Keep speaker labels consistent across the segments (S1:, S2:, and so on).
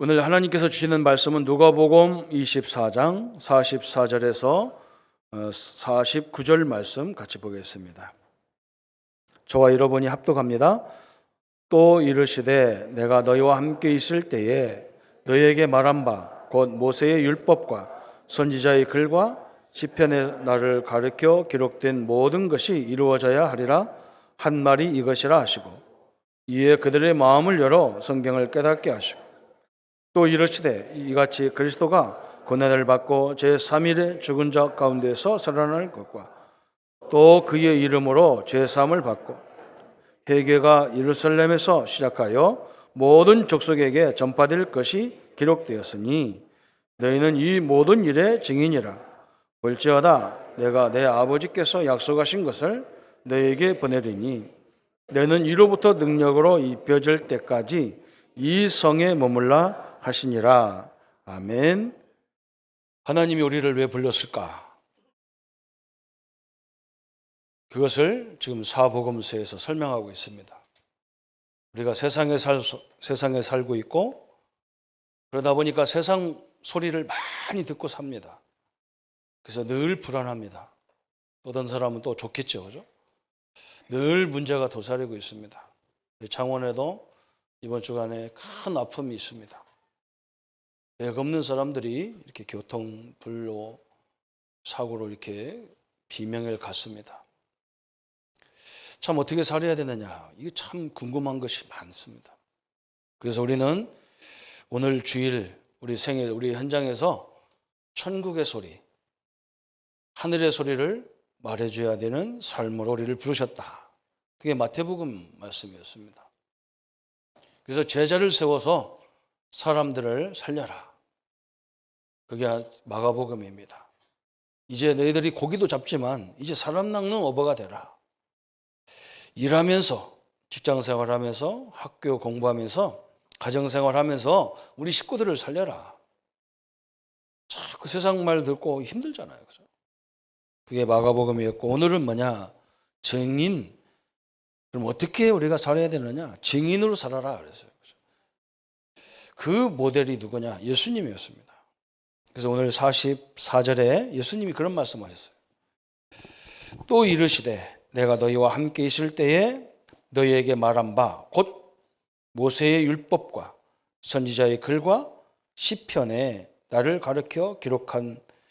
S1: 오늘 하나님께서 주시는 말씀은 누가복음 24장 44절에서 49절 말씀 같이 보겠습니다. 저와 여러분이 합독합니다. 또 이르시되 내가 너희와 함께 있을 때에 너희에게 말한 바 곧 모세의 율법과 선지자의 글과 시편의 나를 가르쳐 기록된 모든 것이 이루어져야 하리라 한 말이 이것이라 하시고 이에 그들의 마음을 열어 성경을 깨닫게 하시고 또 이르시되 이같이 그리스도가 고난을 받고 제3일에 죽은 자 가운데서 살아날 것과 또 그의 이름으로 제사함을 받고 회개가 예루살렘에서 시작하여 모든 족속에게 전파될 것이 기록되었으니 너희는 이 모든 일의 증인이라. 볼지어다 내가 내 아버지께서 약속하신 것을 너희에게 보내리니 너희는 이로부터 능력으로 입혀질 때까지 이 성에 머물라 하시니라. 아멘. 하나님이 우리를 왜 불렀을까? 그것을 지금 사복음서에서 설명하고 있습니다. 우리가 세상에 살고 있고 그러다 보니까 세상 소리를 많이 듣고 삽니다. 그래서 늘 불안합니다. 어떤 사람은 또 좋겠죠, 그죠? 늘 문제가 도사리고 있습니다. 창원에도 이번 주간에 큰 아픔이 있습니다. 백 없는 사람들이 이렇게 교통불로 사고로 이렇게 비명을 갔습니다. 참 어떻게 살아야 되느냐, 이게 참 궁금한 것이 많습니다. 그래서 우리는 오늘 주일 우리 생일 우리 현장에서 천국의 소리, 하늘의 소리를 말해줘야 되는 삶으로 우리를 부르셨다. 그게 마태복음 말씀이었습니다. 그래서 제자를 세워서 사람들을 살려라. 그게 마가복음입니다. 이제 너희들이 고기도 잡지만 이제 사람 낚는 어부가 되라. 일하면서 직장생활하면서 학교 공부하면서 가정생활하면서 우리 식구들을 살려라. 자꾸 세상 말 듣고 힘들잖아요. 그죠? 그게 마가복음이었고 오늘은 뭐냐? 증인. 그럼 어떻게 우리가 살아야 되느냐? 증인으로 살아라 그랬어요. 그 모델이 누구냐? 예수님이었습니다. 그래서 오늘 44절에 예수님이 그런 말씀하셨어요. 또 이르시되 내가 너희와 함께 있을 때에 너희에게 말한 바 곧 모세의 율법과 선지자의 글과 시편에 나를 가르쳐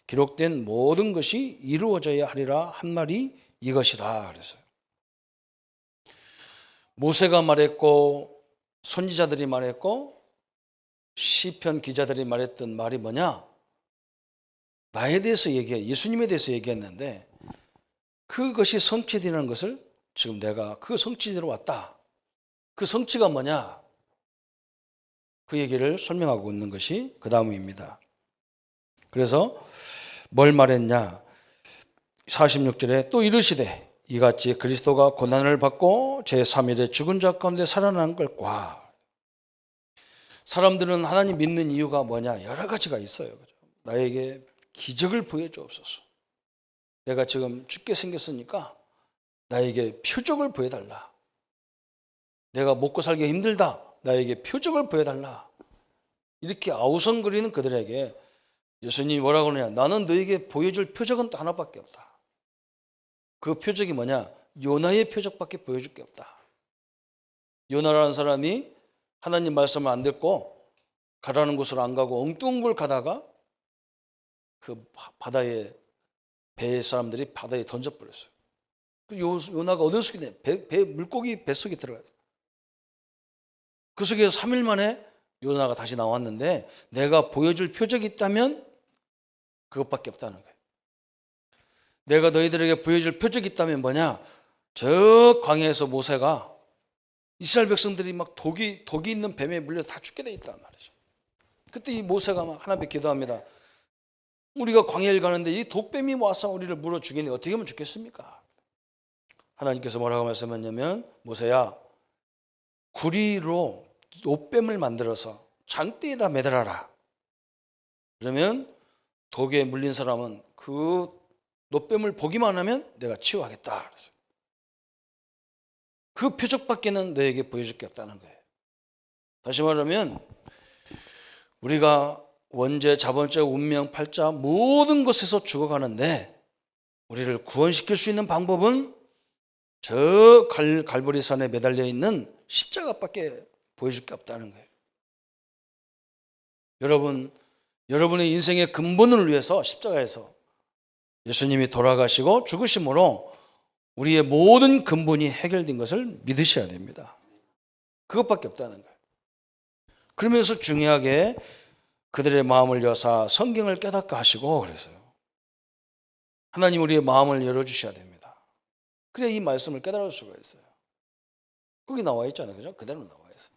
S1: 기록된 모든 것이 이루어져야 하리라 한 말이 이것이라 그랬어요. 모세가 말했고 선지자들이 말했고 시편 기자들이 말했던 말이 뭐냐? 나에 대해서 예수님에 대해서 얘기했는데 그것이 성취되는 것을 지금 내가 그 성취대로 왔다. 그 성취가 뭐냐? 그 얘기를 설명하고 있는 것이 그 다음입니다. 그래서 뭘 말했냐? 46절에 또 이르시되 이같이 그리스도가 고난을 받고 제3일에 죽은 자 가운데 살아난 것과 사람들은 하나님 믿는 이유가 뭐냐? 여러 가지가 있어요. 나에게 기적을 보여주옵소서. 내가 지금 죽게 생겼으니까 나에게 표적을 보여달라. 내가 먹고 살기 힘들다. 나에게 표적을 보여달라. 이렇게 아우성거리는 그들에게 예수님이 뭐라고 그러냐? 나는 너에게 보여줄 표적은 또 하나밖에 없다. 그 표적이 뭐냐? 요나의 표적밖에 보여줄 게 없다. 요나라는 사람이 하나님 말씀을 안 듣고 가라는 곳으로 안 가고 엉뚱한 가다가 그 바다에 배 사람들이 바다에 던져버렸어요. 요나가 어느 속에 물고기 뱃속에 들어갔어요. 그 속에서 3일 만에 요나가 다시 나왔는데 내가 보여줄 표적이 있다면 그것밖에 없다는 거예요. 내가 너희들에게 보여줄 표적이 있다면 뭐냐? 저 광야에서 모세가 이스라엘 백성들이 막 독이 있는 뱀에 물려 다 죽게 돼 있단 말이죠. 그때 이 모세가 막 하나님께 기도합니다. 우리가 광야를 가는데 이 독뱀이 와서 우리를 물어 죽이니 어떻게 하면 죽겠습니까? 하나님께서 뭐라고 말씀하냐면 모세야 구리로 노뱀을 만들어서 장대에다 매달아라. 그러면 독에 물린 사람은 그 노뱀을 보기만 하면 내가 치유하겠다. 그 표적밖에는 너에게 보여줄 게 없다는 거예요. 다시 말하면 우리가 원죄, 자본죄, 운명, 팔자 모든 것에서 죽어가는데 우리를 구원시킬 수 있는 방법은 저 갈보리산에 매달려 있는 십자가밖에 보여줄 게 없다는 거예요. 여러분의 인생의 근본을 위해서 십자가에서 예수님이 돌아가시고 죽으심으로 우리의 모든 근본이 해결된 것을 믿으셔야 됩니다. 그것밖에 없다는 거예요. 그러면서 중요하게 그들의 마음을 여사 성경을 깨닫게 하시고 그랬어요. 하나님 우리의 마음을 열어주셔야 됩니다. 그래야 이 말씀을 깨달을 수가 있어요. 거기 나와 있잖아요. 그죠? 그대로 나와 있어요.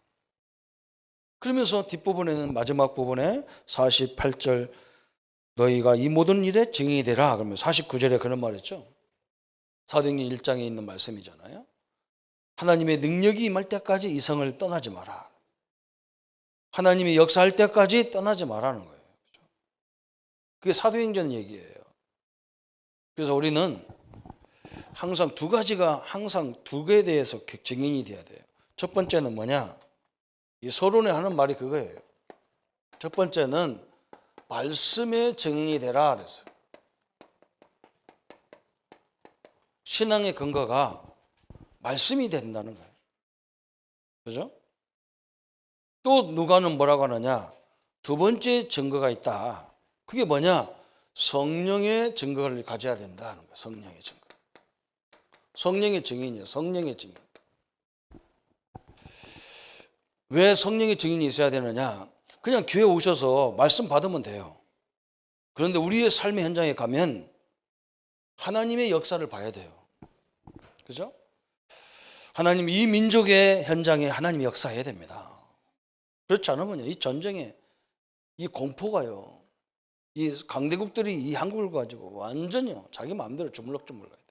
S1: 그러면서 뒷부분에는 마지막 부분에 48절 너희가 이 모든 일에 증인이 되라. 그러면 49절에 그런 말 했죠. 사도행전 1장에 있는 말씀이잖아요. 하나님의 능력이 임할 때까지 이성을 떠나지 마라. 하나님이 역사할 때까지 떠나지 말라는 거예요. 그게 사도행전 얘기예요. 그래서 우리는 항상 항상 두 개에 대해서 증인이 돼야 돼요. 첫 번째는 뭐냐? 이 서론에 하는 말이 그거예요. 첫 번째는 말씀의 증인이 되라 그랬어요. 신앙의 근거가 말씀이 된다는 거예요. 그죠? 또 누가는 뭐라고 하느냐? 두 번째 증거가 있다. 그게 뭐냐? 성령의 증거를 가져야 된다는 거예요. 성령의 증거. 성령의 증인이에요. 성령의 증인. 왜 성령의 증인이 있어야 되느냐? 그냥 교회 오셔서 말씀 받으면 돼요. 그런데 우리의 삶의 현장에 가면 하나님의 역사를 봐야 돼요. 그죠? 하나님 이 민족의 현장에 하나님이 역사해야 됩니다. 그렇지 않으면 이 전쟁에 이 공포가요. 이 강대국들이 이 한국을 가지고 완전히 자기 마음대로 주물럭주물럭 가야 돼요.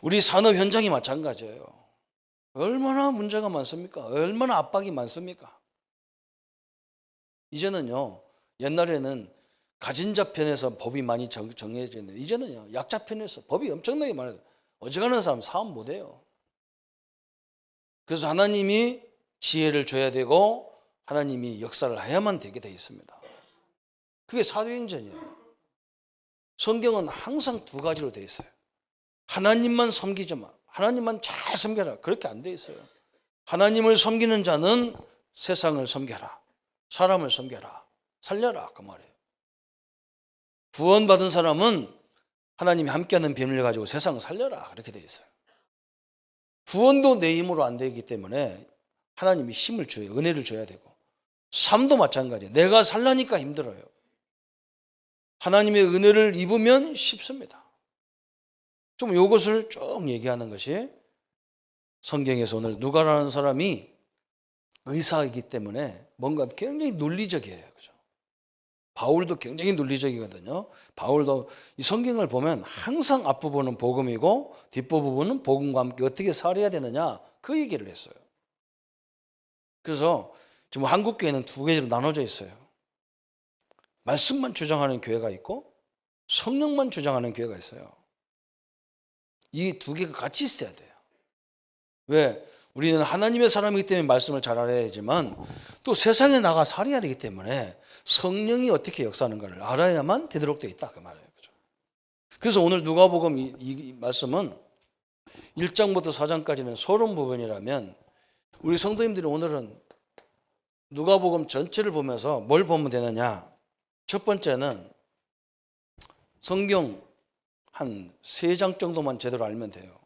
S1: 우리 산업 현장이 마찬가지예요. 얼마나 문제가 많습니까? 얼마나 압박이 많습니까? 이제는요. 옛날에는 가진 자 편에서 법이 많이 정해져 있는데 이제는요. 약자 편에서 법이 엄청나게 많아서 어지간한 사람 사업 못해요. 그래서 하나님이 지혜를 줘야 되고 하나님이 역사를 해야만 되게 돼 있습니다. 그게 사도행전이에요. 성경은 항상 두 가지로 돼 있어요. 하나님만 섬기지 마. 하나님만 잘 섬겨라. 그렇게 안 돼 있어요. 하나님을 섬기는 자는 세상을 섬겨라. 사람을 섬겨라. 살려라. 그 말이에요. 구원받은 사람은 하나님이 함께하는 비밀을 가지고 세상을 살려라. 그렇게 돼 있어요. 구원도 내 힘으로 안 되기 때문에 하나님이 힘을 줘요. 은혜를 줘야 되고. 삶도 마찬가지예요. 내가 살라니까 힘들어요. 하나님의 은혜를 입으면 쉽습니다. 좀 이것을 쭉 얘기하는 것이 성경에서 오늘 누가라는 사람이 의사이기 때문에 뭔가 굉장히 논리적이에요. 그죠? 바울도 굉장히 논리적이거든요. 바울도 이 성경을 보면 항상 앞부분은 복음이고 뒷부분은 복음과 함께 어떻게 살아야 되느냐 그 얘기를 했어요. 그래서 지금 한국 교회는 두 개로 나눠져 있어요. 말씀만 주장하는 교회가 있고 성령만 주장하는 교회가 있어요. 이 두 개가 같이 있어야 돼요. 왜? 우리는 하나님의 사람이기 때문에 말씀을 잘 알아야 되지만 또 세상에 나가 살아야 되기 때문에 성령이 어떻게 역사하는가를 알아야만 되도록 되어 있다 그 말이에요. 그죠? 그래서 오늘 누가복음 이 말씀은 1장부터 4장까지는 서론 부분이라면 우리 성도님들이 오늘은 누가복음 전체를 보면서 뭘 보면 되느냐? 첫 번째는 성경 한 3장 정도만 제대로 알면 돼요.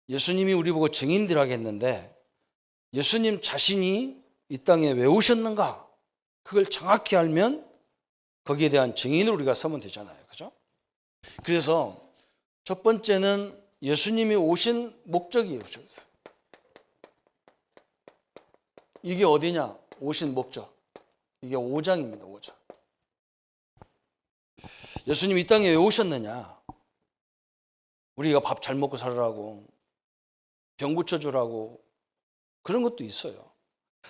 S1: 예수님이 우리 보고 증인들하게 했는데 예수님 자신이 이 땅에 왜 오셨는가? 그걸 정확히 알면 거기에 대한 증인으로 우리가 서면 되잖아요. 그죠? 그래서 첫 번째는 예수님이 오신 목적이 오셨어요. 이게 어디냐? 오신 목적. 이게 5장입니다. 5장. 예수님이 이 땅에 왜 오셨느냐? 우리가 밥 잘 먹고 살으라고, 병 고쳐주라고 그런 것도 있어요.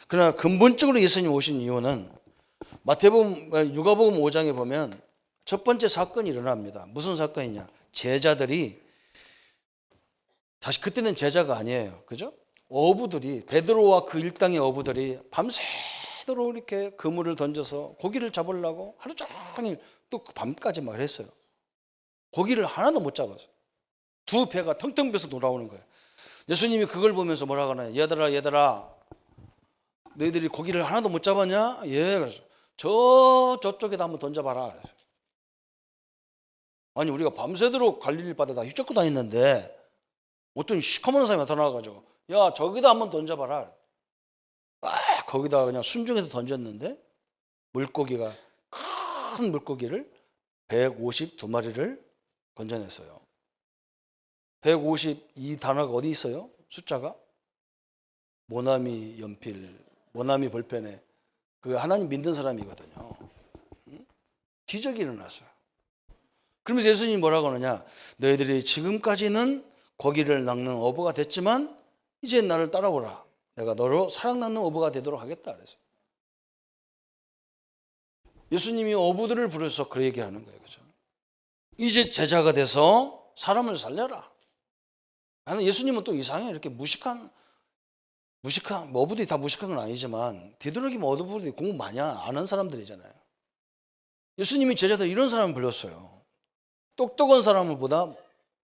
S1: 그러나 근본적으로 예수님 오신 이유는 누가복음 5장에 보면 첫 번째 사건이 일어납니다. 무슨 사건이냐? 제자들이 사실 그때는 제자가 아니에요. 그죠? 어부들이, 베드로와 그 일당의 어부들이 밤새도록 이렇게 그물을 던져서 고기를 잡으려고 하루 종일 또 밤까지 막 했어요. 고기를 하나도 못 잡았어요. 두 배가 텅텅 비어서 돌아오는 거예요. 예수님이 그걸 보면서 뭐라고 하나요? 얘들아, 너희들이 고기를 하나도 못 잡았냐? 예, 그래서 저쪽에다 한번 던져봐라. 그래서. 아니, 우리가 밤새도록 갈릴리 바다에 다 휘젓고 다녔는데 어떤 시커먼 사람이 나타나가지고 야, 저기다 한번 던져봐라. 거기다 그냥 순종해서 던졌는데 물고기가, 큰 물고기를 152마리를 건져냈어요. 152 단어가 어디 있어요? 숫자가? 모나미 연필, 모나미 볼펜에 그 하나님 믿는 사람이거든요. 기적이 일어났어요. 그러면서 예수님이 뭐라고 하느냐? 너희들이 지금까지는 고기를 낚는 어부가 됐지만 이제 나를 따라오라. 내가 너로 사랑 낚는 어부가 되도록 하겠다. 그래서 예수님이 어부들을 부르셔서 그 얘기하는 거예요. 그죠? 이제 제자가 돼서 사람을 살려라. 나는 예수님은 또 이상해요. 이렇게 무식한 뭐 어부들이 다 무식한 건 아니지만 되도록이면 어부들이 공부 많이 아는 사람들이잖아요. 예수님이 제자들 이런 사람을 불렀어요. 똑똑한 사람보다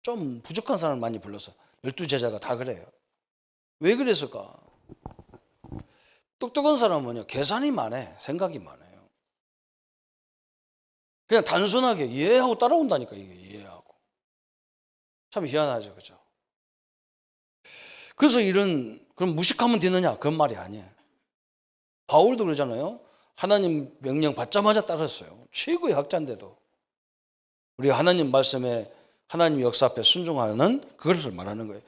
S1: 좀 부족한 사람을 많이 불렀어요. 12제자가 다 그래요. 왜 그랬을까? 똑똑한 사람은 뭐냐? 계산이 많아, 생각이 많아요. 그냥 단순하게 이해하고 따라온다니까. 이게 이해하고. 참 희한하죠, 그죠? 그래서 그럼 무식하면 되느냐? 그런 말이 아니에요. 바울도 그러잖아요. 하나님 명령 받자마자 따랐어요. 최고의 학자인데도. 우리가 하나님 말씀에, 하나님 역사 앞에 순종하는 그것을 말하는 거예요.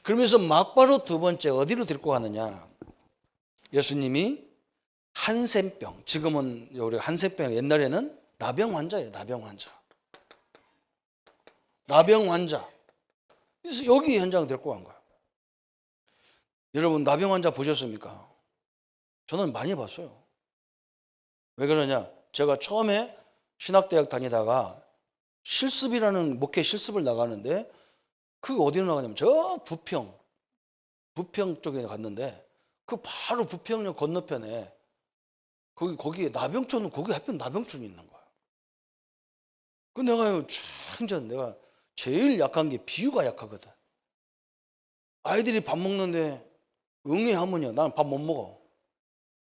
S1: 그러면서 막바로 두 번째 어디로 데리고 가느냐? 예수님이 한센병, 지금은 우리 한센병, 옛날에는 나병 환자예요. 나병 환자. 나병 환자. 그래서 여기 현장 데리고 간 거예요. 여러분, 나병 환자 보셨습니까? 저는 많이 봤어요. 왜 그러냐? 제가 처음에 신학대학 다니다가 실습이라는 목회 실습을 나가는데 그게 어디로 나가냐면 저 부평 쪽에 갔는데 그 바로 부평역 건너편에 거기에 나병촌은 거기 하필 나병촌이 있는 거야. 그 내가 제일 약한 게 비유가 약하거든. 아이들이 밥 먹는데 응애하면요, 나는 밥 못 먹어.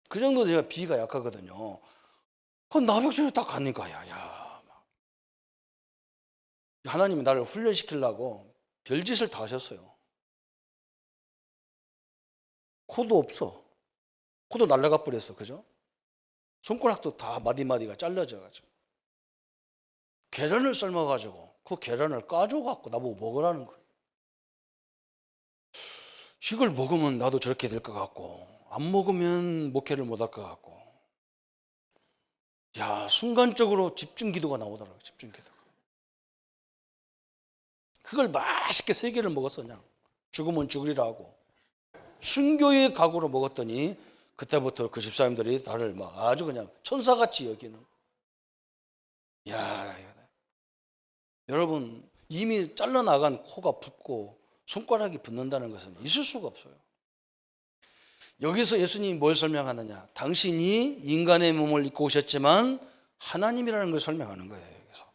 S1: 그 정도 내가 비위가 약하거든요. 그 나병촌에 딱 가니까 하나님이 나를 훈련시키려고 별짓을 다 하셨어요. 코도 없어. 코도 날아가 버렸어. 그죠? 손가락도 다 마디마디가 잘라져가지고. 계란을 삶아가지고 그 계란을 까줘갖고 나보고 먹으라는 거예요. 이걸 먹으면 나도 저렇게 될 것 같고 안 먹으면 목회를 못 할 것 같고. 순간적으로 집중 기도가 나오더라고요. 집중 기도가. 그걸 맛있게 3개를 먹었어. 그냥 죽으면 죽으리라 하고 순교의 각오로 먹었더니 그때부터 그 집사님들이 나를 막 아주 그냥 천사같이 여기는. 여러분, 이미 잘라나간 코가 붓고 손가락이 붓는다는 것은 있을 수가 없어요. 여기서 예수님이 뭘 설명하느냐? 당신이 인간의 몸을 입고 오셨지만 하나님이라는 걸 설명하는 거예요. 여기서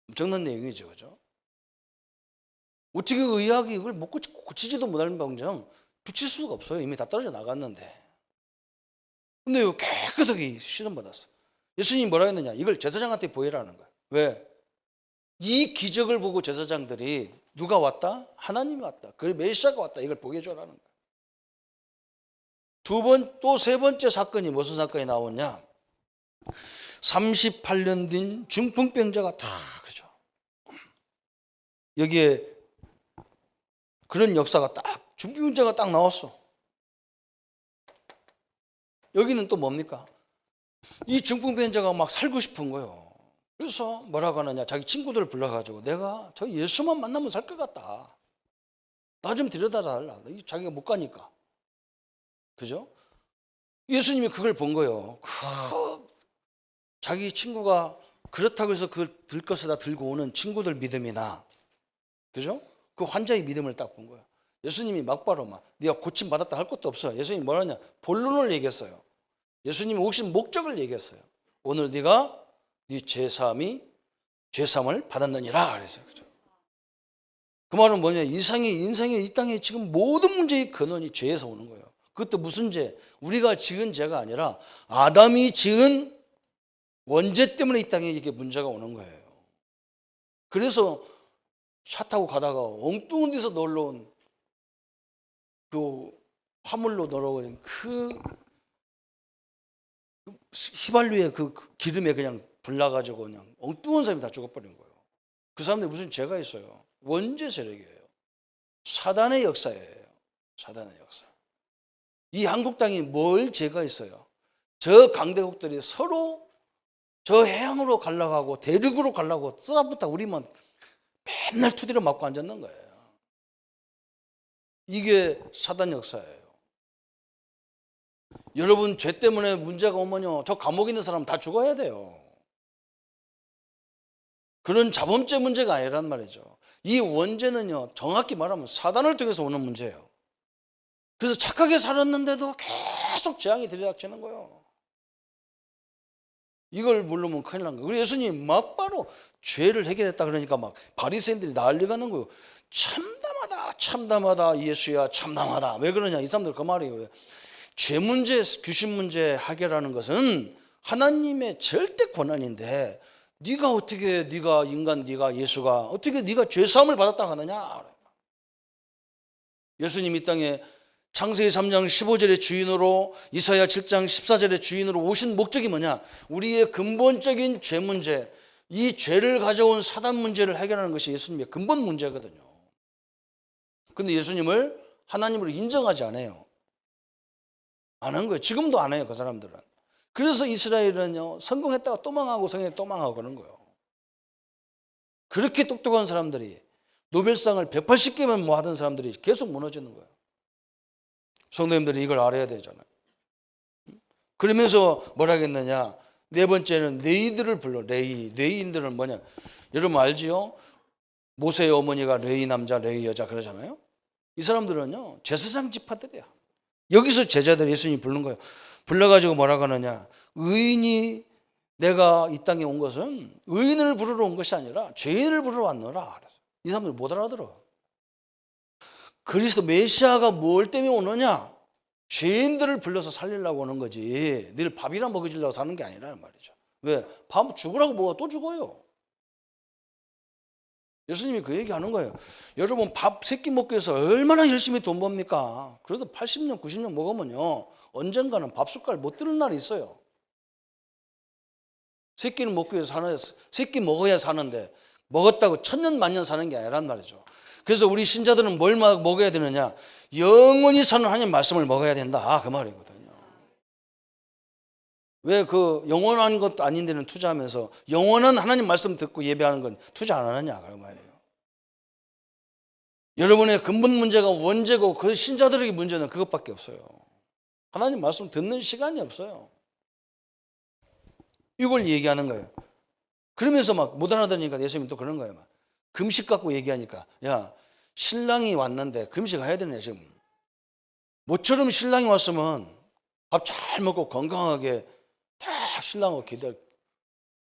S1: 엄청난 내용이죠, 그죠? 어떻게 의학이 이걸 못 고치지도 못하는 병정 붙일 수가 없어요. 이미 다 떨어져 나갔는데. 근데 이거 깨끗하게 시험받았어. 예수님이 뭐라 했느냐? 이걸 제사장한테 보이라는 거예요. 왜? 이 기적을 보고 제사장들이 누가 왔다? 하나님이 왔다. 그 메시아가 왔다. 이걸 보게 해줘라는 거예요. 또 3번째 사건이 무슨 사건이 나오냐? 38년 된 중풍병자가 다 그죠. 여기에 그런 역사가 딱 중풍병자가 딱 나왔어. 여기는 또 뭡니까? 이 중풍병자가 막 살고 싶은 거예요. 그래서 뭐라고 하느냐? 자기 친구들을 불러가지고 내가 저 예수만 만나면 살 것 같다. 나 좀 데려다 달라. 자기가 못 가니까. 그죠? 예수님이 그걸 본 거예요. 자기 친구가 그렇다고 해서 그걸 들 것을 다 들고 오는 친구들 믿음이나, 그죠? 그 환자의 믿음을 딱 본 거예요. 예수님이 막바로 막 네가 고침 받았다 할 것도 없어. 예수님이 뭐라냐? 본론을 얘기했어요. 예수님이 오신 목적을 얘기했어요. 오늘 네가 네 죄사함을 받았느니라 그랬어요. 그죠? 그 말은 뭐냐? 인생의 이 땅에 지금 모든 문제의 근원이 죄에서 오는 거예요. 그것도 무슨 죄? 우리가 지은 죄가 아니라 아담이 지은 원죄 때문에 이 땅에 이게 문제가 오는 거예요. 그래서 차 타고 가다가 엉뚱한 데서 놀러 온 그 화물로 놀러온 그 휘발유에 그 기름에 그냥 불나가지고 그냥 엉뚱한 사람이 다 죽어버린 거예요. 그 사람들이 무슨 죄가 있어요? 원죄 세력이에요. 사단의 역사예요. 사단의 역사. 이 한국 땅이 뭘 죄가 있어요? 저 강대국들이 서로 저 해양으로 가려고 대륙으로 가려고 쓰라붙다 우리만 맨날 투대로 맞고 앉았는 거예요. 이게 사단 역사예요. 여러분 죄 때문에 문제가 오면요, 저 감옥에 있는 사람 다 죽어야 돼요. 그런 자범죄 문제가 아니란 말이죠. 이 원죄는요, 정확히 말하면 사단을 통해서 오는 문제예요. 그래서 착하게 살았는데도 계속 재앙이 들이닥치는 거예요. 이걸 모르면 큰일 난 거예요. 그래서 예수님이 막바로 죄를 해결했다 그러니까 막 바리새인들이 난리가 난 거예요. 참담하다 예수야, 참담하다. 왜 그러냐? 이 사람들 그 말이에요. 죄 문제, 귀신 문제 해결하는 것은 하나님의 절대 권한인데 네가 어떻게 네가 예수가 어떻게 네가 죄 사함을 받았다고 하느냐? 예수님 이 땅에 창세기 3장 15절의 주인으로 이사야 7장 14절의 주인으로 오신 목적이 뭐냐? 우리의 근본적인 죄 문제, 이 죄를 가져온 사단 문제를 해결하는 것이 예수님의 근본 문제거든요. 근데 예수님을 하나님으로 인정하지 않아요. 안 한 거예요. 지금도 안 해요, 그 사람들은. 그래서 이스라엘은요, 성공했다가 또 망하고 성공했다가 또 망하고 그런 거예요. 그렇게 똑똑한 사람들이 노벨상을 180개만 뭐 하던 사람들이 계속 무너지는 거예요. 성도님들이 이걸 알아야 되잖아요. 그러면서 뭐라 하겠느냐? 네 번째는 레이들을 불러. 레이인들은 뭐냐? 여러분 알지요? 모세의 어머니가 레이 남자, 레이 여자 그러잖아요. 이 사람들은요, 제사장 지파들이야. 여기서 제자들 예수님이 부르는 거예요. 불러가지고 뭐라고 하느냐? 의인이 내가 이 땅에 온 것은 의인을 부르러 온 것이 아니라 죄인을 부르러 왔노라. 이 사람들 못 알아들어. 그리스도 메시아가 뭘 때문에 오느냐? 죄인들을 불러서 살리려고 오는 거지. 늘 밥이나 먹여주려고 사는 게 아니라는 말이죠. 왜? 밥 죽으라고 먹어 또 죽어요. 예수님이 그 얘기하는 거예요. 여러분 밥 3끼 먹기 위해서 얼마나 열심히 돈 법니까? 그래서 80년 90년 먹으면요, 언젠가는 밥 숟갈 못 드는 날이 있어요. 3끼는 먹기 위해서 사는, 3끼 먹어야 사는데 먹었다고 천년 만년 사는 게 아니란 말이죠. 그래서 우리 신자들은 뭘 먹어야 되느냐? 영원히 사는 하나님 말씀을 먹어야 된다, 그 말이거든요. 왜 그 영원한 것도 아닌 데는 투자하면서 영원한 하나님 말씀 듣고 예배하는 건 투자 안 하느냐, 그 말이에요. 여러분의 근본 문제가 원죄고 그 신자들에게 문제는 그것밖에 없어요. 하나님 말씀 듣는 시간이 없어요. 이걸 얘기하는 거예요. 그러면서 막 못 알아들으니까 예수님이 또 그런 거예요. 막 금식 갖고 얘기하니까, 야, 신랑이 왔는데 금식 해야 되느냐 지금. 모처럼 신랑이 왔으면 밥 잘 먹고 건강하게 다 신랑하고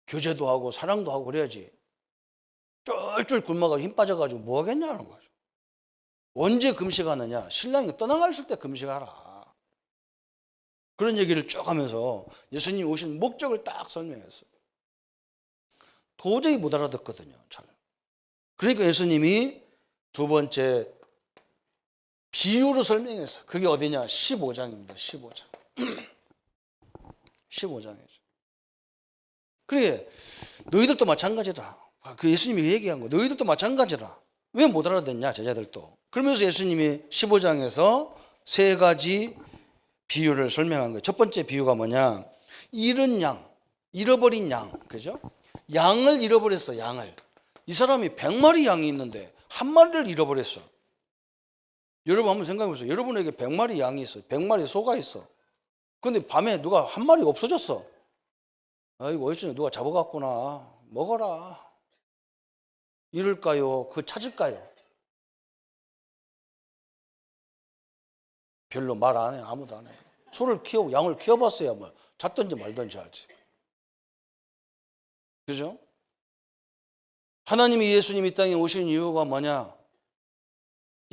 S1: 교제도 하고 사랑도 하고 그래야지. 쫄쫄 굶어가지고 힘 빠져가지고 뭐 하겠냐는 거죠. 언제 금식하느냐? 신랑이 떠나갔을 때 금식하라. 그런 얘기를 쭉 하면서 예수님이 오신 목적을 딱 설명했어요. 도저히 못 알아듣거든요, 잘. 그러니까 예수님이 두 번째 비유로 설명했어요. 그게 어디냐? 15장입니다. 15장. 15장이죠. 그래, 너희들도 마찬가지다. 그 예수님이 얘기한 거, 너희들도 마찬가지다. 왜 못 알아듣냐, 제자들도. 그러면서 예수님이 15장에서 3가지 비유를 설명한 거예요. 첫 번째 비유가 뭐냐? 잃은 양, 잃어버린 양, 그죠? 양을 잃어버렸어, 양을. 이 사람이 100마리 양이 있는데 한 마리를 잃어버렸어. 여러분 한번 생각해 보세요. 여러분에게 100마리 양이 있어. 100마리 소가 있어. 근데 밤에 누가 한 마리 없어졌어. 아이고, 어디서 누가 잡아갔구나. 먹어라. 잃을까요? 그 찾을까요? 별로 말 안 해. 아무도 안 해. 소를 키우고 양을 키워봤어야 뭐 잤든지 말든지 하지. 그죠? 하나님이 예수님이 이 땅에 오신 이유가 뭐냐?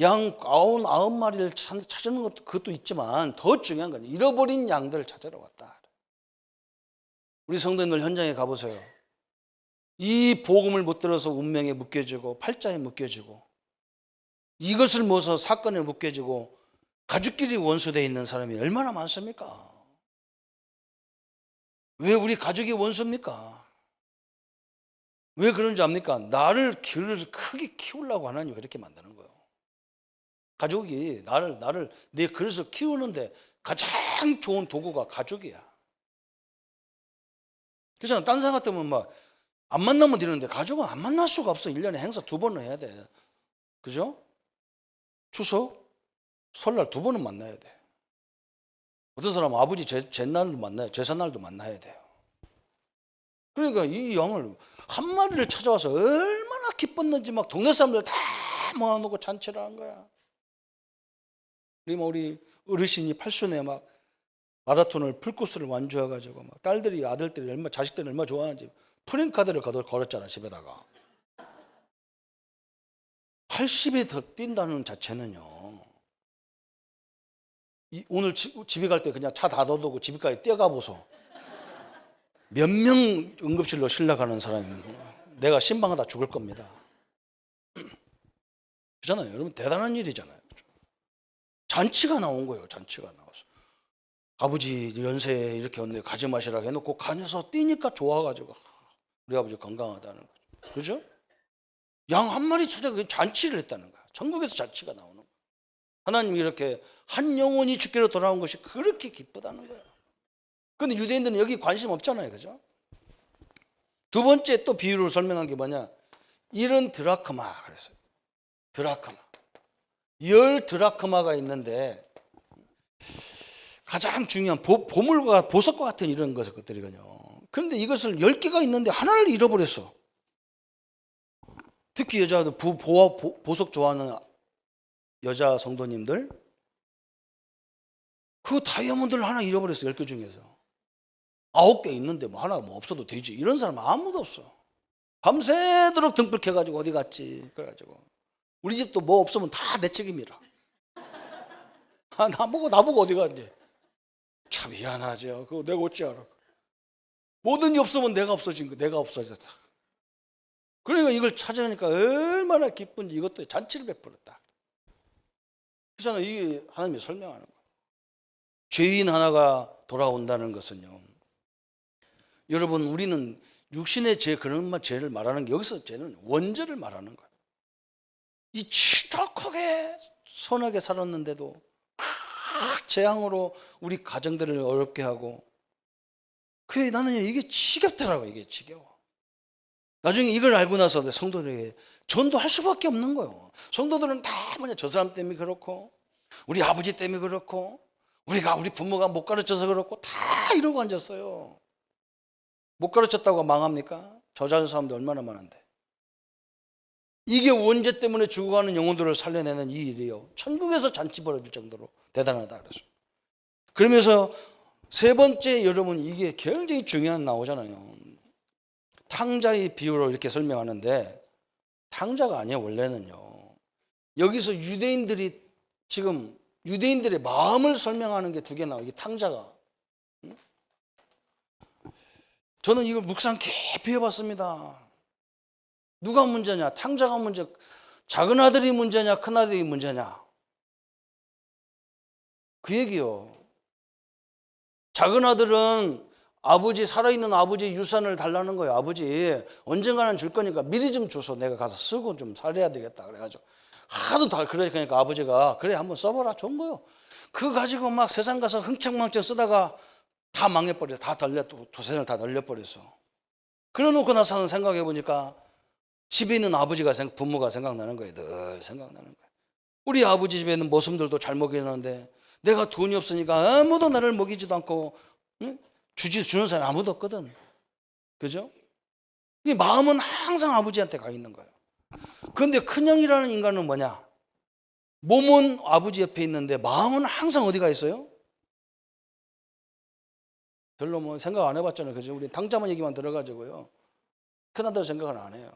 S1: 양 99마리를 찾는 것도 그것도 있지만 더 중요한 건 잃어버린 양들을 찾으러 왔다. 우리 성도님들 현장에 가보세요. 이 복음을 못 들어서 운명에 묶여지고 팔자에 묶여지고 이것을 모아서 사건에 묶여지고 가족끼리 원수되어 있는 사람이 얼마나 많습니까? 왜 우리 가족이 원수입니까? 왜 그런지 압니까? 나를 크게 키우려고 하나님이 그렇게 만드는 거예요. 가족이 나를 내 그릇을 키우는데 가장 좋은 도구가 가족이야. 그래서 딴 사람 같으면 막 안 만나면 되는데 가족은 안 만날 수가 없어. 1년에 행사 2번은 해야 돼. 그죠? 추석, 설날 2번은 만나야 돼. 어떤 사람은 아버지 제날도 만나요. 제사날도 만나야 돼요. 그러니까 이 양을 한 마리를 찾아와서 얼마나 기뻤는지 막 동네 사람들 다 모아놓고 잔치를 한 거야. 우리 어르신이 8순에 막 마라톤을 풀코스를 완주해가지고 막 딸들이 아들들이 자식들이 얼마나 좋아하는지 프랭카드를 걸었잖아 집에다가. 80에 더 뛴다는 자체는요. 오늘 집에 갈 때 그냥 차 다 닫아두고 집에까지 뛰어가 보소. 몇 명 응급실로 실려가는 사람이 내가 신방하다 죽을 겁니다. 그렇잖아요. 여러분 대단한 일이잖아요. 잔치가 나온 거예요. 잔치가 나와서 아버지 연세에 이렇게 왔는데 가지 마시라고 해놓고 가서 뛰니까 좋아가지고 우리 아버지 건강하다는 거죠. 그죠? 양 한 마리 찾아 잔치를 했다는 거야. 전국에서 잔치가 나오는 거야. 하나님이 이렇게 한 영혼이 주께로 돌아온 것이 그렇게 기쁘다는 거예요. 그런데 유대인들은 여기 관심 없잖아요. 그죠? 두 번째 또 비유를 설명한 게 뭐냐? 1드라크마 그랬어요. 드라크마. 10드라크마가 있는데 가장 중요한 보물과 보석과 같은 이런 것들이거든요. 그런데 이것을 10개가 있는데 하나를 잃어버렸어. 특히 여자들 보석 좋아하는 여자 성도님들 그 다이아몬드를 하나 잃어버렸어. 10개 중에서 9개 있는데 뭐 하나 뭐 없어도 되지. 이런 사람 아무도 없어. 밤새도록 등불켜가지고 어디 갔지. 그래가지고 우리 집도 뭐 없으면 다 내 책임이라. 나보고 어디 갔니? 참 미안하죠. 그거 내가 어찌 알아. 뭐든지 없으면 내가 없어진 거, 내가 없어졌다. 그러니까 이걸 찾아내니까 얼마나 기쁜지 이것도 잔치를 베풀었다. 그렇잖아요. 이게 하나님이 설명하는 거예요. 죄인 하나가 돌아온다는 것은요. 여러분 우리는 육신의 죄 그런 죄를 말하는 게 여기서 죄는 원죄를 말하는 거예요. 이 지독하게 선하게 살았는데도 재앙으로 우리 가정들을 어렵게 하고 그게 나는 이게 지겹더라고. 이게 지겨워. 나중에 이걸 알고 나서 내 성도들에게 전도할 수밖에 없는 거예요. 성도들은 다 저 사람 때문에 그렇고 우리 아버지 때문에 그렇고 우리 부모가 못 가르쳐서 그렇고 다 이러고 앉았어요. 못 가르쳤다고 망합니까? 저자는 사람도 얼마나 많은데. 이게 원죄 때문에 죽어가는 영혼들을 살려내는 이 일이에요. 천국에서 잔치 벌어질 정도로 대단하다 그랬어요. 그러면서 세 번째 여러분 이게 굉장히 중요한 나오잖아요. 탕자의 비유로 이렇게 설명하는데 탕자가 아니에요. 원래는요. 여기서 유대인들의 마음을 설명하는 게 2개 나와요. 이 탕자가. 저는 이걸 묵상 깊이 해봤습니다. 누가 문제냐? 탕자가 문제, 작은 아들이 문제냐? 큰 아들이 문제냐? 그 얘기요. 작은 아들은 살아있는 아버지 유산을 달라는 거예요. 아버지 언젠가는 줄 거니까 미리 좀 줘서 내가 가서 쓰고 좀 살아야 되겠다. 그래가지고 하도 다 그러니까 아버지가 그래 한번 써보라 좋은 거요. 그거 가지고 막 세상 가서 흥청망청 쓰다가 다 망해버렸어. 세상을 다 날려버렸어. 그래놓고 나서는 생각해 보니까 집에 있는 부모가 생각나는 거예요. 늘 생각나는 거예요. 우리 아버지 집에 있는 모습들도 잘 먹이는데 내가 돈이 없으니까 아무도 나를 먹이지도 않고 주는 사람이 아무도 없거든. 그죠? 이 마음은 항상 아버지한테 가 있는 거예요. 그런데 큰형이라는 인간은 뭐냐? 몸은 아버지 옆에 있는데 마음은 항상 어디가 있어요? 별로 뭐 생각 안 해봤잖아요. 그죠? 우리 당자만 얘기만 들어가지고요. 큰아들 생각을 안 해요.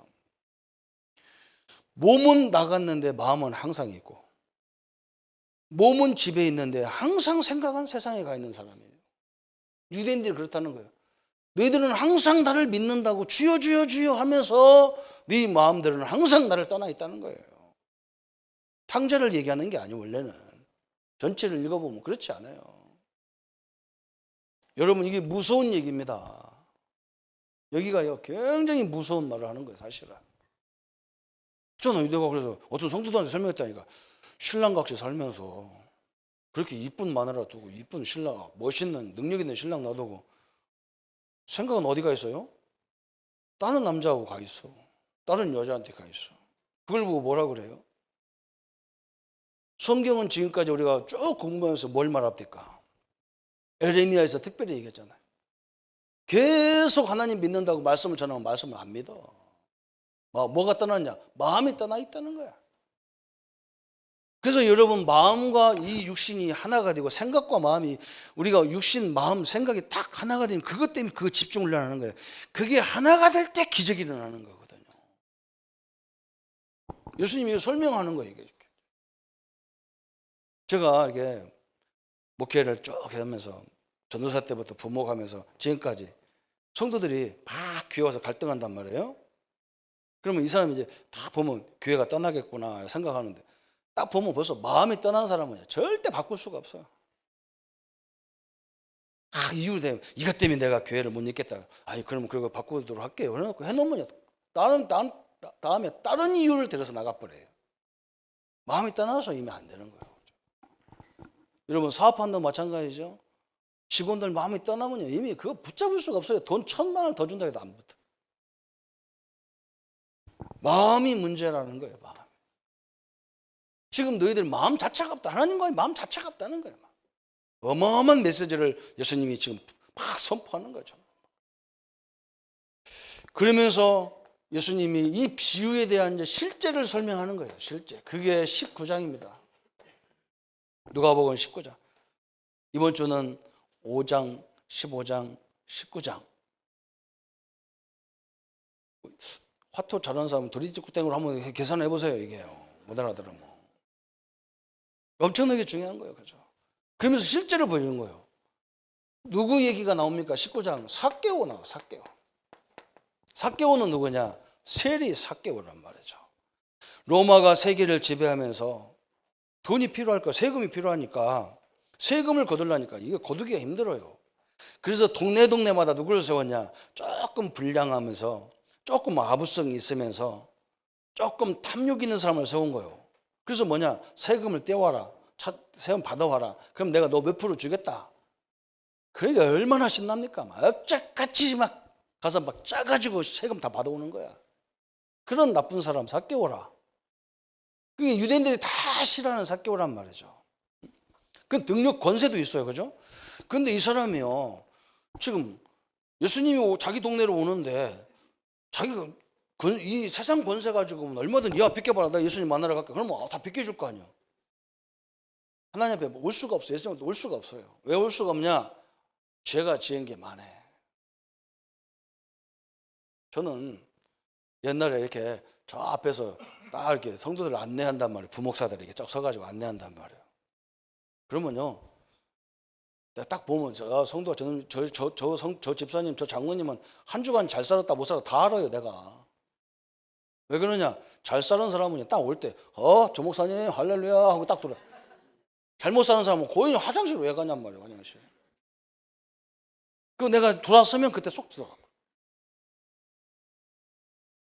S1: 몸은 나갔는데 마음은 항상 있고, 몸은 집에 있는데 항상 생각은 세상에 가 있는 사람이에요. 유대인들이 그렇다는 거예요. 너희들은 항상 나를 믿는다고 주여 주여 주여 하면서 네 마음들은 항상 나를 떠나 있다는 거예요. 탕자를 얘기하는 게 아니에요. 원래는 전체를 읽어보면 그렇지 않아요. 여러분, 이게 무서운 얘기입니다. 여기가요 굉장히 무서운 말을 하는 거예요. 사실은 저는 내가 그래서 어떤 성도들한테 설명했다니까, 신랑같이 살면서 그렇게 이쁜 마누라 두고 이쁜 신랑, 멋있는 능력 있는 신랑 놔두고 생각은 어디가 있어요? 다른 남자하고 가 있어. 다른 여자한테 가 있어. 그걸 보고 뭐라 그래요? 성경은 지금까지 우리가 쭉 공부하면서 뭘 말합니까? 에레미야에서 특별히 얘기했잖아요. 계속 하나님 믿는다고 말씀을 전하면 말씀을 안 믿어. 뭐가 떠났냐? 마음이 떠나 있다는 거야. 그래서 여러분, 마음과 이 육신이 하나가 되고 생각과 마음이, 우리가 육신, 마음, 생각이 딱 하나가 되면 그것 때문에 그 집중 훈련하는 거예요. 그게 하나가 될 때 기적이 일어나는 거거든요. 예수님이 설명하는 거예요. 이게. 제가 이렇게 목회를 쭉 하면서 전도사 때부터 부목하면서 지금까지 성도들이 막 교회 와서 갈등한단 말이에요. 그러면 이 사람이 이제 다 보면 교회가 떠나겠구나 생각하는데, 딱 보면 벌써 마음이 떠난 사람은 절대 바꿀 수가 없어요. 이유 때문에, 이것 때문에 내가 교회를 못 잊겠다. 아니, 그러면 그거 바꾸도록 할게요. 해놓으면 다음에 다른 이유를 들어서 나가버려요. 마음이 떠나서 이미 안 되는 거예요. 여러분, 사업하는 도 마찬가지죠. 직원들 마음이 떠나면요, 이미 그거 붙잡을 수가 없어요. 돈 1,000만 원 더 준다 해도 안 붙어. 마음이 문제라는 거예요. 마음. 지금 너희들 마음 자체가 없다. 하나님과의 마음 자체가 없다는 거예요. 어마어마한 메시지를 예수님이 지금 막 선포하는 거죠. 그러면서 예수님이 이 비유에 대한 이제 실제를 설명하는 거예요. 실제. 그게 19장입니다. 누가복음 19장. 이번 주는 5장, 15장, 19장. 화토 잘하는 사람은 도리지구땡으로 한번 계산해 보세요. 이게 못 알아들으면 엄청나게 중요한 거예요. 그죠? 그러면서 실제를 보여주는 거예요. 누구 얘기가 나옵니까? 19장 삭개오 나와. 삭개오. 삭개오는 누구냐? 세리 삭개오란 말이죠. 로마가 세계를 지배하면서 돈이 필요할 거, 세금이 필요하니까 세금을 거둘라니까 이게 거두기가 힘들어요. 그래서 동네마다 누구를 세웠냐? 조금 불량하면서 조금 아부성이 있으면서 조금 탐욕 있는 사람을 세운 거예요. 그래서 뭐냐? 세금을 떼와라. 세금 받아와라. 그럼 내가 너 몇 프로 주겠다. 그러니까 얼마나 신납니까? 막 억짝같이 막 가서 막 짜가지고 세금 다 받아오는 거야. 그런 나쁜 사람 삭개오라. 그게 유대인들이 다 싫어하는 삭개오란 말이죠. 그 능력 권세도 있어요. 그죠? 근데 이 사람이요, 지금 예수님이 자기 동네로 오는데 자기가 이 세상 권세 가지고 얼마든 야 비켜봐라, 나 예수님 만나러 갈게. 그러면 다 비켜줄 거 아니야. 하나님 앞에 올 수가 없어요. 예수님한테 올 수가 없어요. 왜 올 수가 없냐? 죄가 지은 게 많아. 저는 옛날에 이렇게 저 앞에서 딱 이렇게 성도들 안내한단 말이에요. 부목사들이 이렇게 쫙 서가지고 안내한단 말이에요. 그러면요, 내가 딱 보면 저 성도가 저 집사님, 저 장로님은 한 주간 잘 살았다 못 살았다 다 알아요. 내가. 왜 그러냐? 잘 사는 사람은 딱 올 때 저 목사님 할렐루야 하고 딱 돌아. 잘못 사는 사람은 거의 화장실 왜 가냔 말이에요. 화장실. 그 내가 돌아서면 그때 쏙 들어가.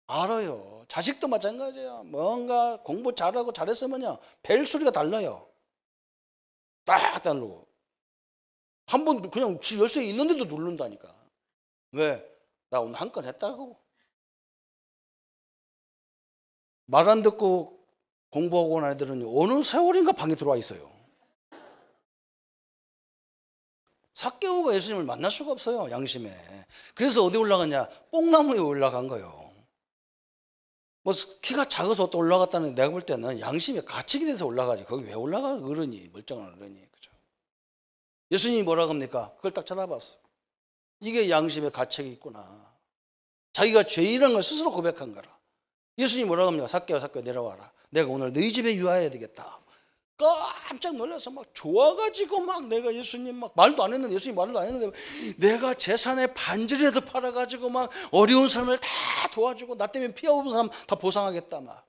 S1: 알아요. 자식도 마찬가지예요. 뭔가 공부 잘하고 잘했으면요, 벨 소리가 달라요. 딱 누르고. 한 번 그냥 지 열쇠 있는데도 누른다니까. 왜? 나 오늘 한 건 했다고. 말 안 듣고 공부하고 온 애들은 어느 세월인가 방에 들어와 있어요. 삭개오가 예수님을 만날 수가 없어요. 양심에. 그래서 어디 올라갔냐? 뽕나무에 올라간 거예요. 뭐 키가 작아서 또 올라갔다는 내가 볼 때는 양심의 가책이 돼서 올라가지. 거기 왜 올라가? 어른이, 멀쩡한 어른이. 그죠? 예수님이 뭐라고 합니까? 그걸 딱 쳐다봤어. 이게 양심의 가책이 있구나. 자기가 죄인이라는 걸 스스로 고백한 거라. 예수님이 뭐라고 합니까? 삭개야, 삭개야, 내려와라. 내가 오늘 너희 집에 유하여야 되겠다. 깜짝 놀라서 막 좋아가지고 막 내가 예수님 막 말도 안 했는데, 예수님 말도 안 했는데 내가 재산의 반절이라도 팔아가지고 막 어려운 사람을 다 도와주고 나 때문에 피해 입은 사람 다 보상하겠다 막.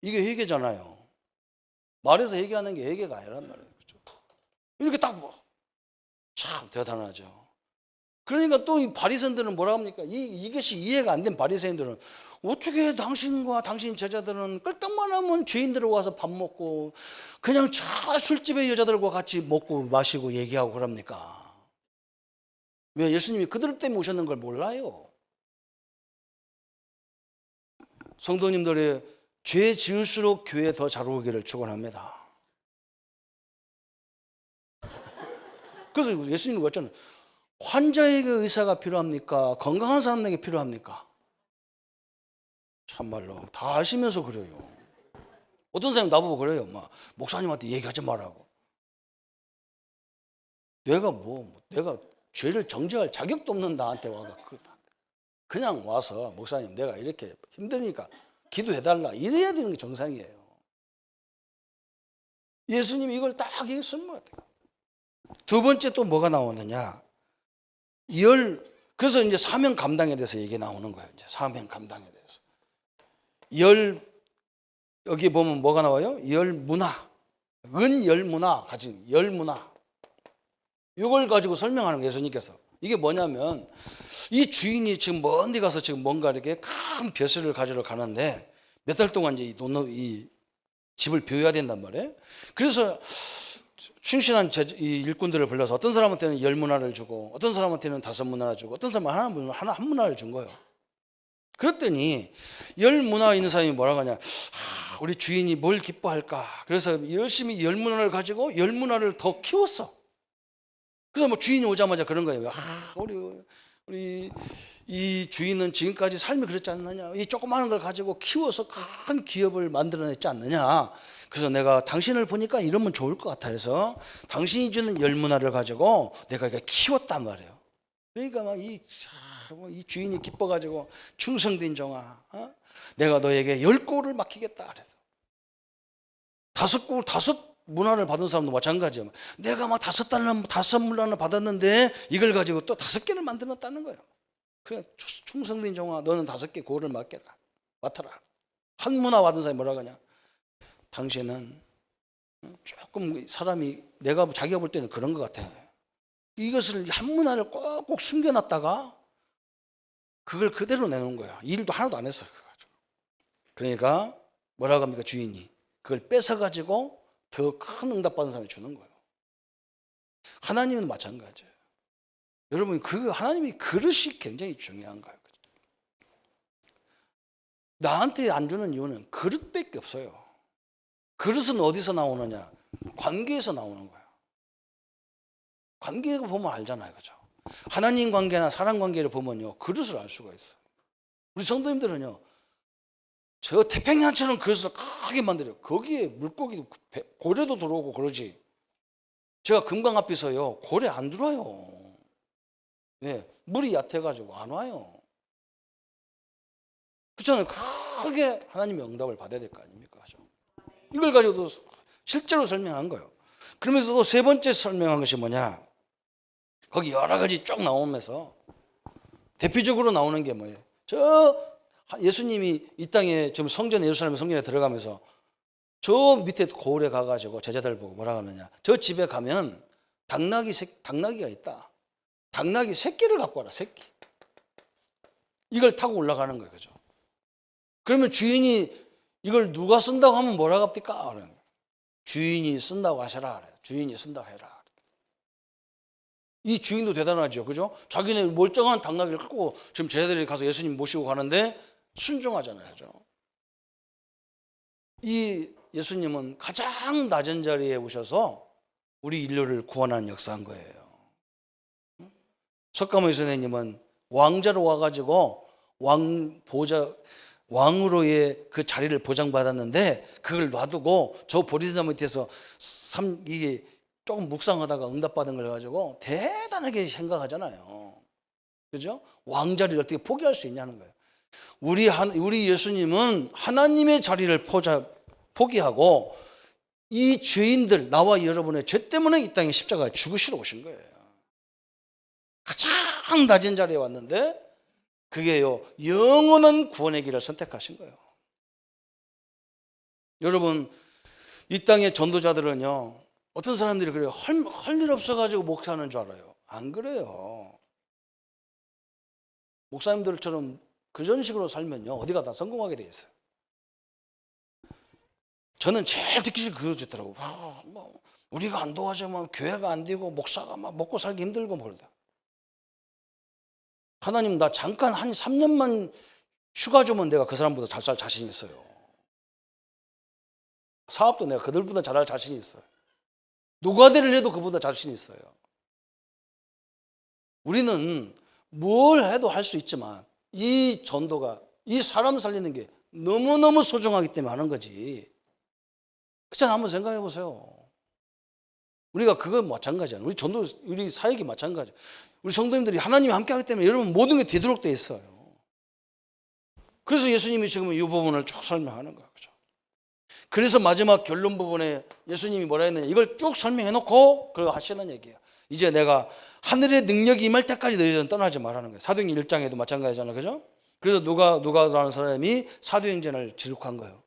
S1: 이게 회개잖아요. 말해서 회개하는 게 회개가 아니란 말이에요. 그렇죠? 이렇게 딱 뭐 참 대단하죠. 그러니까 또 이 바리새인들은 뭐라 합니까? 이것이 이해가 안 된 바리새인들은 어떻게 당신과 당신 제자들은 끌떡만 하면 죄인들 와서 밥 먹고 그냥 저 술집의 여자들과 같이 먹고 마시고 얘기하고 그럽니까? 왜? 예수님이 그들 때문에 오셨는 걸 몰라요. 성도님들의 죄 지을수록 교회 더 잘 오기를 축원합니다. 그래서 예수님이 그랬잖아요. 환자에게 의사가 필요합니까? 건강한 사람에게 필요합니까? 참말로 다 아시면서 그래요. 어떤 사람이 나보고 그래요. 막 목사님한테 얘기하지 말라고. 내가 죄를 정죄할 자격도 없는 나한테 와가 그냥 와서 목사님 내가 이렇게 힘드니까 기도해달라 이래야 되는 게 정상이에요. 예수님이 이걸 딱 얘기했을 것 같아요. 두 번째 또 뭐가 나오느냐? 그래서 이제 사명 감당에 대해서 얘기 나오는 거예요. 이제 사명 감당에 대해서. 여기 보면 뭐가 나와요? 열문화. 은열문화 가진 열문화. 이걸 가지고 설명하는 거예요, 예수님께서. 이게 뭐냐면 이 주인이 지금 먼 데 가서 지금 뭔가 이렇게 큰 벼슬을 가지러 가는데 몇 달 동안 이제 이 집을 비워야 된단 말이에요. 그래서 충실한 이 일꾼들을 불러서 어떤 사람한테는 10문화를 주고 어떤 사람한테는 5문화를 주고 어떤 사람은 한 문화를 준 거예요. 그랬더니 10문화 있는 사람이 뭐라고 하냐? 우리 주인이 뭘 기뻐할까? 그래서 열심히 10문화를 가지고 10문화를 더 키웠어. 그래서 뭐 주인이 오자마자 그런 거예요. 우리 이 주인은 지금까지 삶이 그랬지 않느냐? 이 조그마한 걸 가지고 키워서 큰 기업을 만들어냈지 않느냐? 그래서 내가 당신을 보니까 이러면 좋을 것 같아 해서 당신이 주는 10문화를 가지고 내가 이렇게 키웠단 말이에요. 그러니까 막 이 주인이 기뻐가지고 충성된 종아, 내가 너에게 10골을 맡기겠다 그래서 5 문화를 받은 사람도 마찬가지예요. 내가 막 5문화를 받았는데 이걸 가지고 또 5개를 만들었다는 거예요. 그래 충성된 종아, 너는 5개 고를 맡아라. 한 문화 받은 사람이 뭐라고 하냐? 당신은 조금 사람이 내가 자기가 볼 때는 그런 것 같아. 이것을 한 문화를 꼭꼭 숨겨놨다가 그걸 그대로 내놓은 거야. 일도 하나도 안 했어. 그러니까 뭐라고 합니까? 주인이 그걸 뺏어가지고 더 큰 응답 받은 사람이 주는 거예요. 하나님은 마찬가지예요. 여러분 하나님이 그릇이 굉장히 중요한 거예요. 나한테 안 주는 이유는 그릇밖에 없어요. 그릇은 어디서 나오느냐? 관계에서 나오는 거예요. 관계를 보면 알잖아요. 그죠? 하나님 관계나 사람 관계를 보면요. 그릇을 알 수가 있어요. 우리 성도님들은요. 저 태평양처럼 그릇을 크게 만들어요. 거기에 물고기도 고래도 들어오고 그러지. 제가 금강 앞에서요. 고래 안 들어와요. 왜? 물이 얕아가지고 안 와요. 그렇잖아요. 크게 하나님의 응답을 받아야 될 거 아닙니까? 그죠? 이걸 가지고도 실제로 설명한 거예요. 그러면서 또 세 번째 설명한 것이 뭐냐? 거기 여러 가지 쭉 나오면서 대표적으로 나오는 게 뭐예요? 예수님이 이 땅에 지금 예루살렘 성전에 들어가면서 저 밑에 고을에 가가지고 제자들 보고 뭐라 하느냐? 저 집에 가면 당나귀가 있다. 당나귀 새끼를 갖고 와라, 새끼. 이걸 타고 올라가는 거예요, 그죠? 그러면 주인이 이걸 누가 쓴다고 하면 뭐라고 합니까? 주인이 쓴다고 하셔라. 주인이 쓴다고 해라. 이 주인도 대단하죠. 그죠? 자기네 멀쩡한 당나귀를 갖고 지금 제자들이 가서 예수님 모시고 가는데 순종하잖아요. 그죠? 이 예수님은 가장 낮은 자리에 오셔서 우리 인류를 구원하는 역사한 거예요. 석가모니 선생님은 왕자로 와가지고 왕으로의 그 자리를 보장받았는데 그걸 놔두고 저 보리자 밑에서 이게 조금 묵상하다가 응답받은 걸 가지고 대단하게 생각하잖아요. 그죠? 왕자리를 어떻게 포기할 수 있냐는 거예요. 우리 예수님은 하나님의 자리를 포기하고 이 죄인들, 나와 여러분의 죄 때문에 이 땅에 십자가에 죽으시러 오신 거예요. 가장 낮은 자리에 왔는데 그게요, 영원한 구원의 길을 선택하신 거예요. 여러분, 이 땅의 전도자들은요, 어떤 사람들이 그래요. 할 일 없어가지고 목사하는 줄 알아요. 안 그래요. 목사님들처럼 그런 식으로 살면요, 어디가 다 성공하게 돼 있어요. 저는 제일 듣기 싫은 그러더라고요. 우리가 안 도와주면 교회가 안 되고 목사가 막 먹고 살기 힘들고 그러다. 하나님, 나 잠깐 한 3년만 휴가 주면 내가 그 사람보다 잘 살 자신 있어요. 사업도 내가 그들보다 잘할 자신이 있어요. 노가다를 해도 그보다 자신 있어요. 우리는 뭘 해도 할 수 있지만 이 전도가, 이 사람 살리는 게 너무너무 소중하기 때문에 하는 거지. 그렇잖아요. 한번 생각해 보세요. 우리가 그거 마찬가지야. 우리 사역이 마찬가지야. 우리 성도님들이 하나님이 함께 하기 때문에 여러분 모든 게 되도록 돼 있어요. 그래서 예수님이 지금 이 부분을 쭉 설명하는 거예요. 그죠? 그래서 마지막 결론 부분에 예수님이 뭐라 했느냐, 이걸 쭉 설명해 놓고 그걸 하시는 얘기예요. 이제 내가 하늘의 능력이 임할 때까지 너희들은 떠나지 말라는 거예요. 사도행전 1장에도 마찬가지잖아요. 그죠? 그래서 누가라는 사람이 사도행전을 기록한 거예요.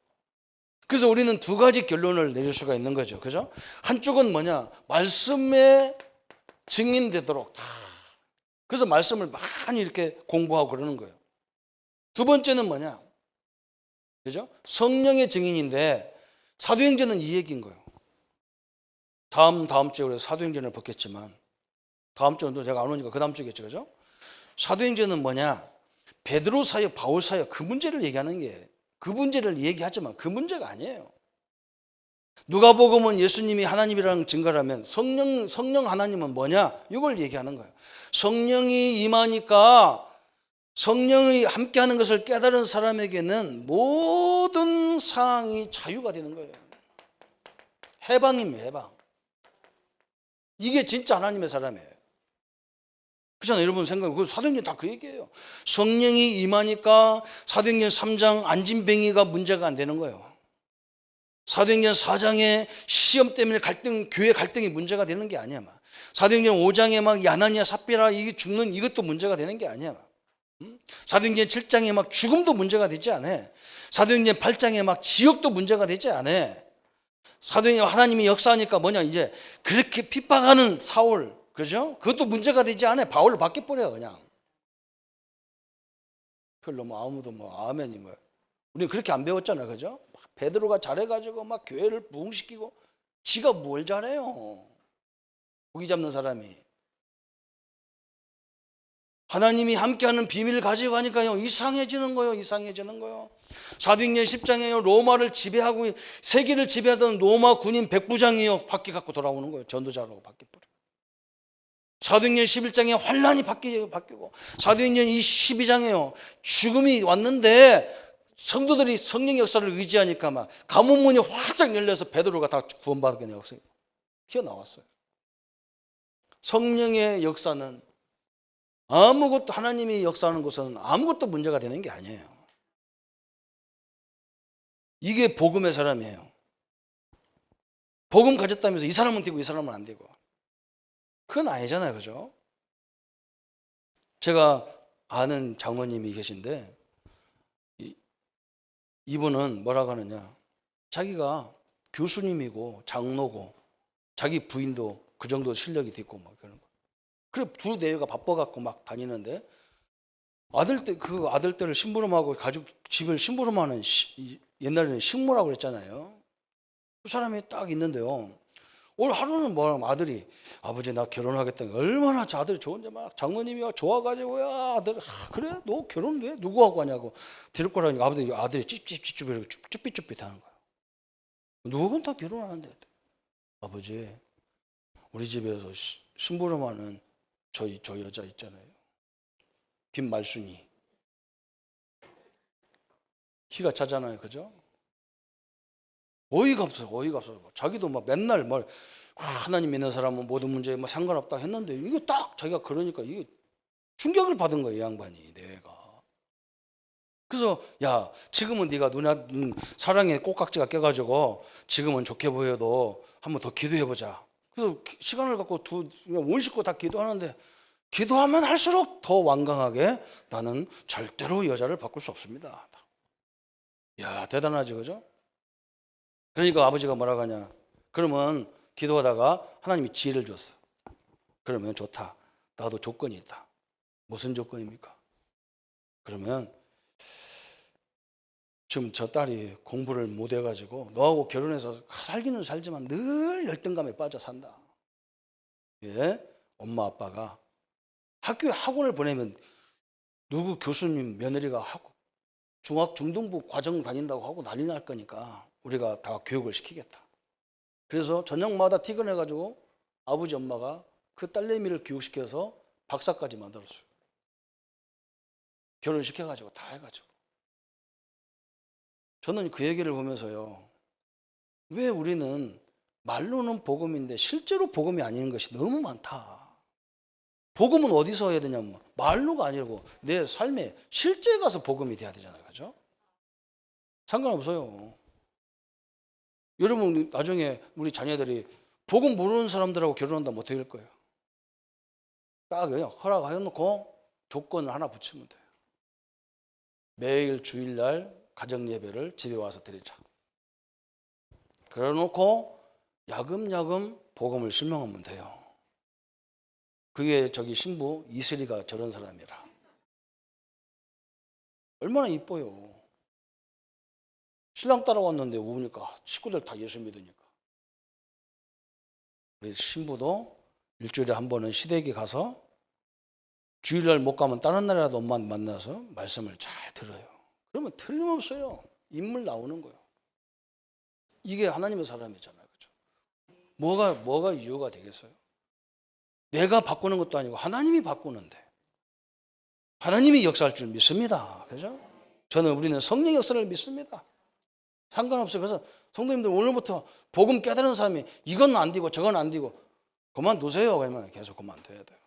S1: 그래서 우리는 두 가지 결론을 내릴 수가 있는 거죠. 그죠? 한쪽은 뭐냐? 말씀에 증인되도록 다. 그래서 말씀을 많이 이렇게 공부하고 그러는 거예요. 두 번째는 뭐냐? 그죠? 성령의 증인인데 사도행전은 이 얘기인 거예요. 다음 주에 우리 사도행전을 벗겠지만 다음 주는 또 제가 안 오니까 그 다음 주겠죠. 그죠? 사도행전은 뭐냐? 베드로 사역, 바울 사역 그 문제를 얘기하는 게, 그 문제를 얘기하지만 그 문제가 아니에요. 누가복음은 예수님이 하나님이라는 증거라면 성령 하나님은 뭐냐? 이걸 얘기하는 거예요. 성령이 임하니까 성령이 함께하는 것을 깨달은 사람에게는 모든 상황이 자유가 되는 거예요. 해방입니다. 해방. 이게 진짜 하나님의 사람이에요. 그렇잖아요. 여러분 생각해. 그 사도행전 다 그 얘기예요. 성령이 임하니까 사도행전 3장 안진뱅이가 문제가 안 되는 거예요. 사도행전 4장에 시험 때문에 교회 갈등이 문제가 되는 게 아니야. 막. 사도행전 5장에 막 야나니아 삽비라 이게 죽는 이것도 문제가 되는 게 아니야. 막. 사도행전 7장에 막 죽음도 문제가 되지 않아. 사도행전 8장에 막 지옥도 문제가 되지 않아. 사도행전 하나님이 역사하니까 뭐냐, 이제 그렇게 핍박하는 사울, 그죠? 그것도 문제가 되지 않아. 바울로 바뀌어버려 그냥. 별로 뭐 아무도 뭐 아멘이 뭐. 우리는 그렇게 안 배웠잖아, 그죠? 베드로가 잘해가지고 막 교회를 부흥시키고, 지가 뭘 잘해요? 고기 잡는 사람이. 하나님이 함께하는 비밀을 가지고 가니까요, 이상해지는 거예요. 이상해지는 거예요. 사도행전 10장에요, 로마를 지배하고 세계를 지배하던 로마 군인 백부장이요, 바퀴 갖고 돌아오는 거예요. 전도자라고 바뀌어버려. 사도행전 11장에 환란이 바뀌고, 사도행전 12장에요, 죽음이 왔는데 성도들이 성령의 역사를 의지하니까 막 감옥문이 활짝 열려서 베드로가 다 구원받게 튀어나왔어요. 성령의 역사는 아무것도, 하나님이 역사하는 것은 아무것도 문제가 되는 게 아니에요. 이게 복음의 사람이에요. 복음 가졌다면서 이 사람은 되고 이 사람은 안 되고, 그건 아니잖아요. 그죠? 제가 아는 장로님이 계신데 이분은 뭐라고 하느냐, 자기가 교수님이고 장로고 자기 부인도 그 정도 실력이 됐고 막 그런 거. 그래 두 내외가 바빠갖고 막 다니는데 그 아들들을 심부름하고 가족 집을 심부름하는 옛날에는 식모라고 그랬잖아요. 그 사람이 딱 있는데요. 오늘 하루는 뭐라면 아들이, 아버지 나 결혼하겠다니, 얼마나 저 아들이 좋은데 막 장모님이 좋아가지고요. 아들, 그래 너 결혼 왜 누구하고 하냐고 데리고 가라니까 아들이 쭈삣쭈삣 하는 거예요. 누군 다 결혼하는데, 아버지 우리 집에서 심부름하는 저 여자 있잖아요, 김말순이. 기가 차잖아요. 그죠? 어이가 없어요. 어이가 없어요. 자기도 막 맨날 하나님 믿는 사람은 모든 문제에 뭐 상관없다 했는데 이게 딱 자기가 그러니까 이게 충격을 받은 거예요. 이 양반이 내가. 그래서 야 지금은 네가 사랑에 꼭깍지가 껴가지고 지금은 좋게 보여도 한번 더 기도해보자. 그래서 시간을 갖고 온 식구 다 기도하는데 기도하면 할수록 더 완강하게 나는 절대로 여자를 바꿀 수 없습니다. 야 대단하죠. 그죠? 그러니까 아버지가 뭐라고 하냐. 그러면 기도하다가 하나님이 지혜를 줬어. 그러면 좋다. 나도 조건이 있다. 무슨 조건입니까? 그러면 지금 저 딸이 공부를 못 해가지고 너하고 결혼해서 살기는 살지만 늘 열등감에 빠져 산다. 예? 엄마 아빠가 학원을 보내면 누구 교수님 며느리가 중등부 과정 다닌다고 하고 난리 날 거니까 우리가 다 교육을 시키겠다. 그래서 저녁마다 퇴근해가지고 아버지 엄마가 그 딸내미를 교육시켜서 박사까지 만들었어요. 결혼시켜가지고 다 해가지고. 저는 그 얘기를 보면서요. 왜 우리는 말로는 복음인데 실제로 복음이 아닌 것이 너무 많다. 복음은 어디서 해야 되냐면 말로가 아니고 내 삶에 실제 가서 복음이 돼야 되잖아요. 그죠? 상관없어요. 여러분 나중에 우리 자녀들이 복음 모르는 사람들하고 결혼한다면 어떻게 될 거예요? 딱요. 허락해놓고 조건을 하나 붙이면 돼요. 매일 주일날 가정 예배를 집에 와서 드리자. 그래놓고 야금야금 복음을 설명하면 돼요. 그게 저기 신부 이슬이가 저런 사람이라. 얼마나 이뻐요. 신랑 따라왔는데 우니까 식구들 다 예수 믿으니까. 우리 신부도 일주일에 한 번은 시댁에 가서 주일날 못 가면 다른 날이라도 엄마 만나서 말씀을 잘 들어요. 그러면 틀림없어요. 인물 나오는 거예요. 이게 하나님의 사람이잖아요. 그죠? 뭐가 이유가 되겠어요? 내가 바꾸는 것도 아니고 하나님이 바꾸는데. 하나님이 역사할 줄 믿습니다. 그죠? 우리는 성령 역사를 믿습니다. 상관없어요. 그래서 성도님들 오늘부터 복음 깨달은 사람이 이건 안 되고 저건 안 되고 그만두세요. 그러면 계속 그만둬야 돼요.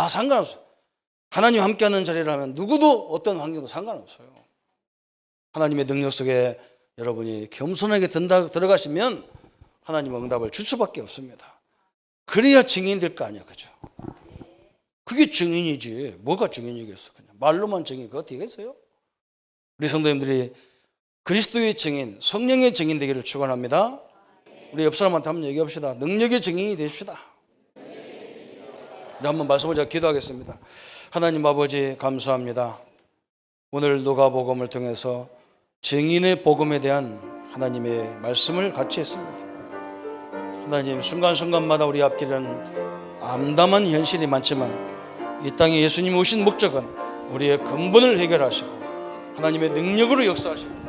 S1: 상관없어요. 하나님 함께하는 자리라면 누구도 어떤 환경도 상관없어요. 하나님의 능력 속에 여러분이 겸손하게 들어가시면 하나님은 응답을 줄 수밖에 없습니다. 그래야 증인이 될 거 아니야. 그죠? 그게 증인이지. 뭐가 증인이겠어. 그냥 말로만 증인 그거 되겠어요? 우리 성도님들이 그리스도의 증인, 성령의 증인 되기를 축원합니다. 우리 옆 사람한테 한번 얘기합시다. 능력의 증인이 되십시다. 우리 한번 말씀을 제가 기도하겠습니다. 하나님 아버지 감사합니다. 오늘 누가복음을 통해서 증인의 복음에 대한 하나님의 말씀을 같이 했습니다. 하나님 순간순간마다 우리 앞길은 암담한 현실이 많지만 이 땅에 예수님이 오신 목적은 우리의 근본을 해결하시고 하나님의 능력으로 역사하시고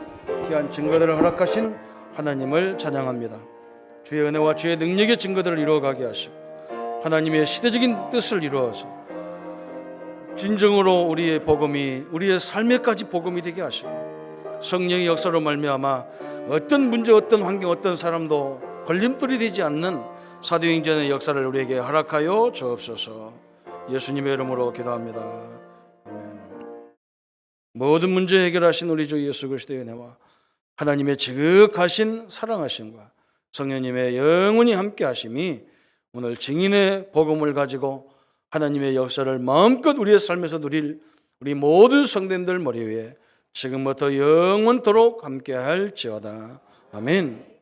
S1: 귀한 증거들을 허락하신 하나님을 찬양합니다. 주의 은혜와 주의 능력의 증거들을 이루어가게 하시고 하나님의 시대적인 뜻을 이루어서 진정으로 우리의 복음이 우리의 삶에까지 복음이 되게 하시고 성령의 역사로 말미암아 어떤 문제, 어떤 환경, 어떤 사람도 걸림돌이 되지 않는 사도행전의 역사를 우리에게 허락하여 주옵소서. 예수님의 이름으로 기도합니다. 아멘. 모든 문제 해결하신 우리 주 예수 그리스도의 은혜와 하나님의 지극하신 사랑하심과 성령님의 영원히 함께 하심이 오늘 증인의 복음을 가지고 하나님의 역사를 마음껏 우리의 삶에서 누릴 우리 모든 성도님들 머리 위에 지금부터 영원토록 함께 할지어다. 아멘.